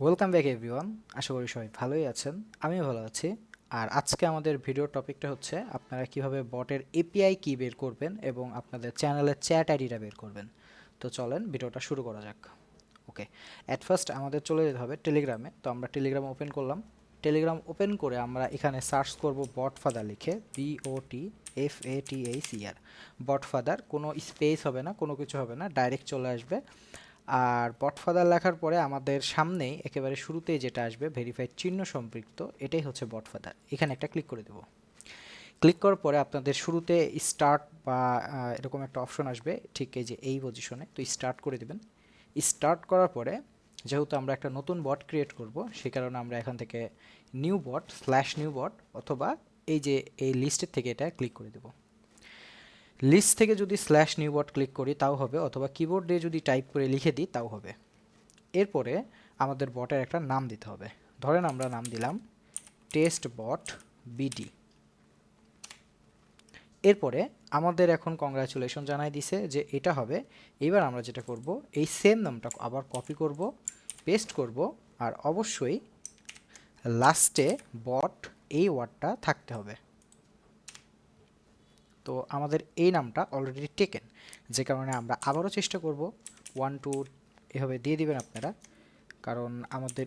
Welcome back everyone. আশা করি সবাই ভালোই আছেন। আমিও ভালো আছি। আর আজকে আমাদের ভিডিও টপিকটা হচ্ছে আপনারা কিভাবে বটের এপিআই কি বের করবেন এবং আপনাদের চ্যানেলের চ্যাট আইডিটা বের করবেন। তো চলেন ভিডিওটা শুরু করা যাক। ওকে, অ্যাট ফার্স্ট আমাদের চলে যেতে হবে টেলিগ্রামে। তো আমরা টেলিগ্রাম ওপেন করলাম। টেলিগ্রাম ওপেন করে আমরা এখানে সার্চ করব বটফাদার লিখে, BOTFATACR। বটফাদার, কোনো স্পেস হবে না, কোনো কিছু হবে না, ডাইরেক্ট চলে আসবে। আর বটফাদার লেখার পরে আমাদের সামনেই একেবারে শুরুতেই যেটা আসবে ভেরিফাইড চিহ্ন সম্পৃক্ত, এটাই হচ্ছে বটফাদার। এখানে একটা ক্লিক করে দেব। ক্লিক করার পরে আপনাদের শুরুতে স্টার্ট বা এরকম একটা অপশন আসবে, ঠিক এই যে এই পজিশনে। তো স্টার্ট করে দেবেন। স্টার্ট করার পরে যেহেতু আমরা একটা নতুন বট ক্রিয়েট করব, সেই কারণে আমরা এখান থেকে নিউ বট /নিউ বট অথবা এই যে এই লিস্টের থেকে এটা ক্লিক করে দেব। লিস্ট থেকে যদি /নিউ বট ক্লিক করি তাও হবে, অথবা কিবোর্ড দিয়ে যদি টাইপ করে লিখে দিই তাও হবে। এরপরে আমাদের বটের একটা নাম দিতে হবে। ধরেন আমরা নাম দিলাম টেস্ট বট বিডি। এরপরে আমাদের এখন কংগ্রাচুলেশন জানাই দিছে যে এটা হবে। এবার আমরা যেটা করব, এই সেম নামটা আবার কপি করব, পেস্ট করব, আর অবশ্যই লাস্টে বট এই ওয়ার্ডটা থাকতে হবে। তো আমাদের এই নামটা অলরেডি টেকেন, যে কারণে আমরা আবারও চেষ্টা করব 1 2 এভাবে দিয়ে দিবেন আপনারা, কারণ আমাদের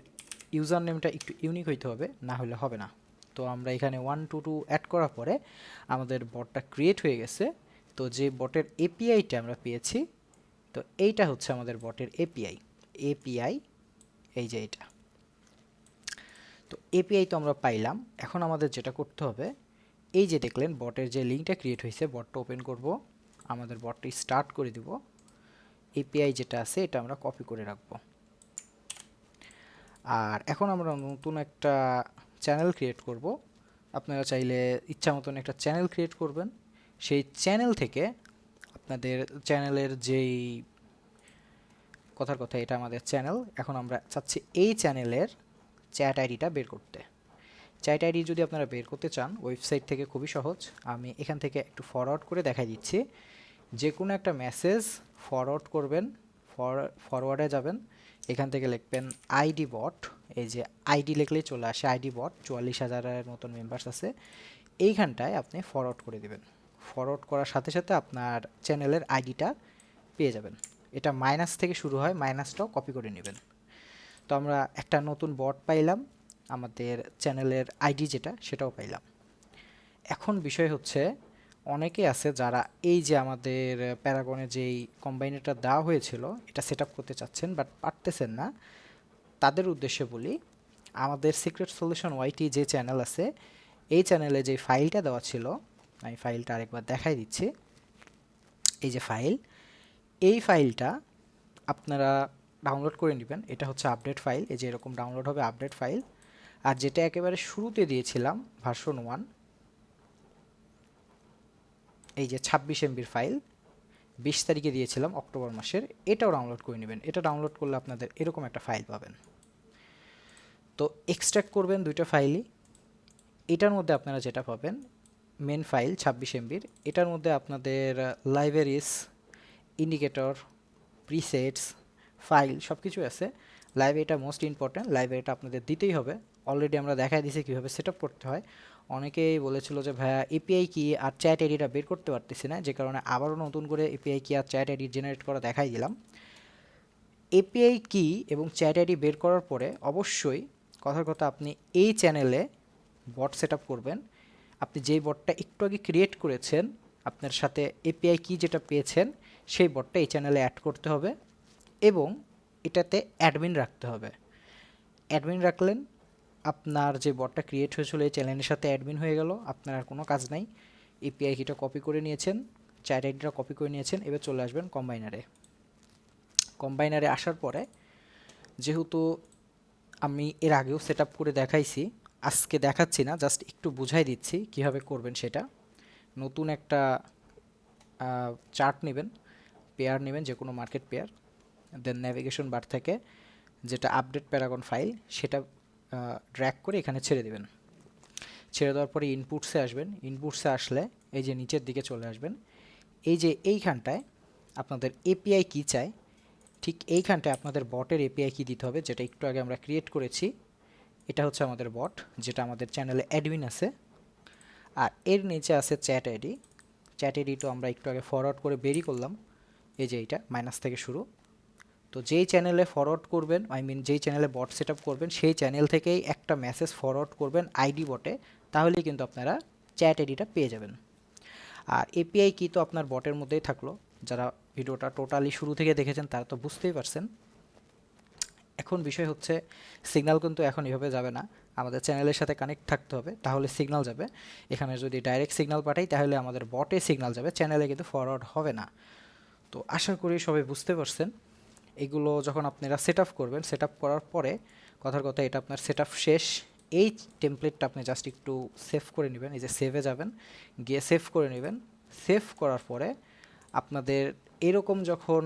ইউজার নেমটা একটু ইউনিক হইতে হবে, না হলে হবে না। তো আমরা এখানে 1 2 2 অ্যাড করার পরে আমাদের বটটা ক্রিয়েট হয়ে গেছে। তো যে বটের এপিআইটা আমরা পেয়েছি, তো এইটা হচ্ছে আমাদের বটের এপিআই। এপিআই এই যে এটা। তো এপিআই তো আমরা পাইলাম। এখন আমাদের যেটা করতে হবে, এই যে দেখলেন বটের যে লিঙ্কটা ক্রিয়েট হয়েছে, বটটা ওপেন করব, আমাদের বটটি স্টার্ট করে দিব। এপিআই যেটা আছে এটা আমরা কপি করে রাখবো। আর এখন আমরা নতুন একটা চ্যানেল ক্রিয়েট করব। আপনারা চাইলে ইচ্ছা মতন একটা চ্যানেল ক্রিয়েট করবেন। সেই চ্যানেল থেকে আপনাদের চ্যানেলের যেই কথার কথা, এটা আমাদের চ্যানেল। এখন আমরা চাচ্ছি এই চ্যানেলের চ্যাট আইডিটা বের করতে। চ্যাট আইডি যদি আপনারা বের করতে চান ওয়েবসাইট থেকে, খুবই সহজ। আমি এখান থেকে একটু ফরওয়ার্ড করে দেখাই দিচ্ছি। যে কোনো একটা মেসেজ ফরওয়ার্ড করবেন, ফরওয়ার্ডে যাবেন, এখান থেকে লিখবেন আইডি বট। এই যে আইডি লিখলেই চলে আসে আইডি বট, 44,000-এর মতন মেম্বার্স আছে। এইখানটায় আপনি ফরওয়ার্ড করে দিবেন। ফরওয়ার্ড করার সাথে সাথে আপনার চ্যানেলের আইডিটা পেয়ে যাবেন। এটা মাইনাস থেকে শুরু হয়, মাইনাসটাও কপি করে নেবেন। তো আমরা একটা নতুন বট পাইলাম, আমাদের চ্যানেলের আইডি যেটা সেটাও পাইলাম। এখন বিষয় হচ্ছে, অনেকে আছে যারা এই যে আমাদের প্যারাগনে যেই কম্বাইনারটা দেওয়া হয়েছিল এটা সেট আপ করতে চাচ্ছেন বাট পারতেছেন না। তাদের উদ্দেশ্যে বলি, আমাদের সিক্রেট সলিউশন ওয়াইটি যে চ্যানেল আছে, এই চ্যানেলে যে ফাইলটা দেওয়া ছিল, আমি ফাইলটা আরেকবার দেখাই দিচ্ছি। এই যে ফাইল, এই ফাইলটা আপনারা ডাউনলোড করে নেবেন। এটা হচ্ছে আপডেট ফাইল, এই যে এরকম ডাউনলোড হবে আপডেট ফাইল। আর যেটা একেবারে শুরুতে দিয়েছিলাম ভার্সন 1, এই যে 26 এমবির ফাইল 20 তারিখে দিয়েছিলাম অক্টোবর মাসের, এটাও ডাউনলোড করে নেবেন। এটা ডাউনলোড করলে আপনাদের এরকম একটা ফাইল পাবেন। তো এক্সট্র্যাক্ট করবেন দুইটা ফাইলই। এটার মধ্যে আপনারা যেটা পাবেন, মেন ফাইল 26 এমবির, এটার মধ্যে আপনাদের লাইব্রেরিজ, ইন্ডিকেটর, প্রিসেটস, ফাইল সব কিছু আছে। লাইব্রেরিটা মোস্ট ইম্পর্ট্যান্ট, লাইব্রেরিটা আপনাদের দিতেই হবে। অলরেডি আমরা দেখাই দিয়েছি কীভাবে সেট আপ করতে হয়। অনেকেই বলেছিল যে ভাইয়া এপিআই কি আর চ্যাট আইডিটা বের করতে পারতেছি না, যে কারণে আবারও নতুন করে এপিআই কি আর চ্যাট আইডি জেনারেট করা দেখাই দিলাম। এপিআই কি এবং চ্যাট আইডি বের করার পরে অবশ্যই কথার কথা আপনি এই চ্যানেলে বট সেট আপ করবেন। আপনি যেই বটটা একটু আগে ক্রিয়েট করেছেন, আপনার সাথে এপিআই কি যেটা পেয়েছেন সেই বটটা এই চ্যানেলে অ্যাড করতে হবে এবং এটাতে অ্যাডমিন রাখতে হবে। অ্যাডমিন রাখলেন, আপনার যে বটটা ক্রিয়েট হয়েছিল এই চ্যানেলের সাথে অ্যাডমিন হয়ে গেল, আপনার আর কোনো কাজ নাই। এপিআই কিটা কপি করে নিয়েছেন, চ্যাট আইডিটা কপি করে নিয়েছেন, এবার চলে আসবেন কম্বাইনারে। কম্বাইনারে আসার পরে, যেহেতু আমি এর আগেও সেট আপ করে দেখাইছি, আজকে দেখাচ্ছি না, জাস্ট একটু বুঝাই দিচ্ছি কীভাবে করবেন সেটা। নতুন একটা চার্ট নেবেন, পেয়ার নেবেন, যে কোনো মার্কেট পেয়ার, দেন ন্যাভিগেশন বার থেকে যেটা আপডেট প্যারাগন ফাইল সেটা ড্র্যাগ করে এখানে ছেড়ে দেবেন। ছেড়ে দেওয়ার পরে ইনপুটসে আসবেন। ইনপুটসে আসলে এই যে নিচের দিকে চলে আসবেন। এই যে এইখানটায় আপনাদের এপিআই কি চাই, ঠিক এইখানটায় আপনাদের বটের এপিআই কি দিতে হবে, যেটা একটু আগে আমরা ক্রিয়েট করেছি। এটা হচ্ছে আমাদের বট, যেটা আমাদের চ্যানেলে অ্যাডমিন আছে। আর এর নিচে আছে চ্যাট আইডি। চ্যাট আইডি তো আমরা একটু আগে ফরওয়ার্ড করে বেরিয়ে করলাম, এই যে এইটা মাইনাস থেকে শুরু। তো যেই চ্যানেলে ফরওয়ার্ড করবেন, আই মিন যেই চ্যানেলে বট সেট আপ করবেন, সেই চ্যানেল থেকেই একটা মেসেজ ফরওয়ার্ড করবেন আইডি বটে, তাহলেই কিন্তু আপনারা চ্যাট আইডিটা পেয়ে যাবেন। আর এপিআই কি তো আপনার বটের মধ্যেই থাকলো। যারা ভিডিওটা টোটালি শুরু থেকে দেখেছেন তারা তো বুঝতেই পারছেন। এখন বিষয় হচ্ছে সিগন্যাল কিন্তু এখন এভাবে যাবে না, আমাদের চ্যানেলের সাথে কানেক্ট থাকতে হবে, তাহলে সিগন্যাল যাবে। এখানে যদি ডাইরেক্ট সিগন্যাল পাঠাই তাহলে আমাদের বটে সিগন্যাল যাবে, চ্যানেলে কিন্তু ফরওয়ার্ড হবে না। তো আশা করি সবাই বুঝতে পারছেন। এগুলো যখন আপনারা সেট আপ করবেন, সেট আপ করার পরে কথার কথা এটা আপনার সেট আপ শেষ। এই টেমপ্লেটটা আপনি জাস্ট একটু সেভ করে নেবেন, এই যে সেভে যাবেন, গিয়ে সেভ করে নেবেন। সেভ করার পরে আপনাদের এরকম যখন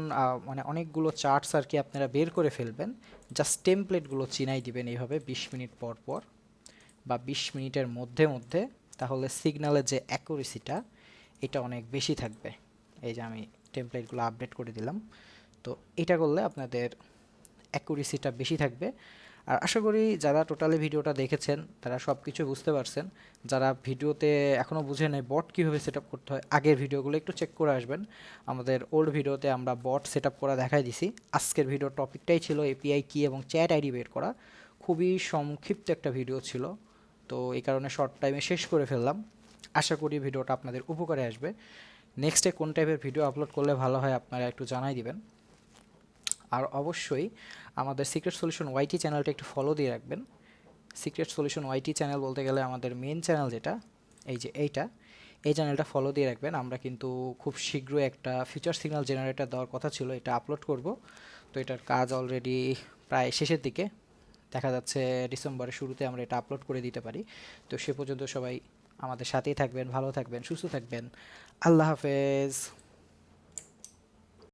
মানে অনেকগুলো চার্টস আর কি আপনারা বের করে ফেলবেন, জাস্ট টেমপ্লেটগুলো চিনাই দিবেন এইভাবে 20 মিনিট পর পর বা 20 মিনিটের মধ্যে মধ্যে, তাহলে সিগন্যালের যে অ্যাকুরেসিটা এটা অনেক বেশি থাকবে। এই যে আমি টেমপ্লেটগুলো আপডেট করে দিলাম। তো এটা করলে আপনাদের অ্যাকুরেসিটা বেশি থাকবে। আর আশা করি যারা টোটালি ভিডিওটা দেখেছেন তারা সব কিছু বুঝতে পারছেন। যারা ভিডিওতে এখনও বুঝে নেই বট কীভাবে সেট আপ করতে হয়, আগের ভিডিওগুলো একটু চেক করে আসবেন। আমাদের ওল্ড ভিডিওতে আমরা বট সেট আপ করা দেখাই দিছি। আজকের ভিডিওর টপিকটাই ছিল এপিআই কি এবং চ্যাট আইডি বের করা। খুবই সংক্ষিপ্ত একটা ভিডিও ছিল, তো এই কারণে শর্ট টাইমে শেষ করে ফেললাম। আশা করি ভিডিওটা আপনাদের উপকারে আসবে। নেক্সটে কোন টাইপের ভিডিও আপলোড করলে ভালো হয় আপনারা একটু জানাই দিবেন। আর অবশ্যই আমাদের সিক্রেট সলিউশন ওয়াইটি চ্যানেলটা একটু ফলো দিয়ে রাখবেন। সিক্রেট সলিউশন ওয়াইটি চ্যানেল বলতে গেলে আমাদের মেন চ্যানেল যেটা, এই যে এইটা, এই চ্যানেলটা ফলো দিয়ে রাখবেন। আমরা কিন্তু খুব শীঘ্রই একটা ফিউচার সিগন্যাল জেনারেটর দেওয়ার কথা ছিল, এটা আপলোড করব। তো এটার কাজ অলরেডি প্রায় শেষের দিকে, দেখা যাচ্ছে ডিসেম্বরের শুরুতে আমরা এটা আপলোড করে দিতে পারি। তো সে পর্যন্ত সবাই আমাদের সাথেই থাকবেন, ভালো থাকবেন, সুস্থ থাকবেন। আল্লাহ হাফেজ।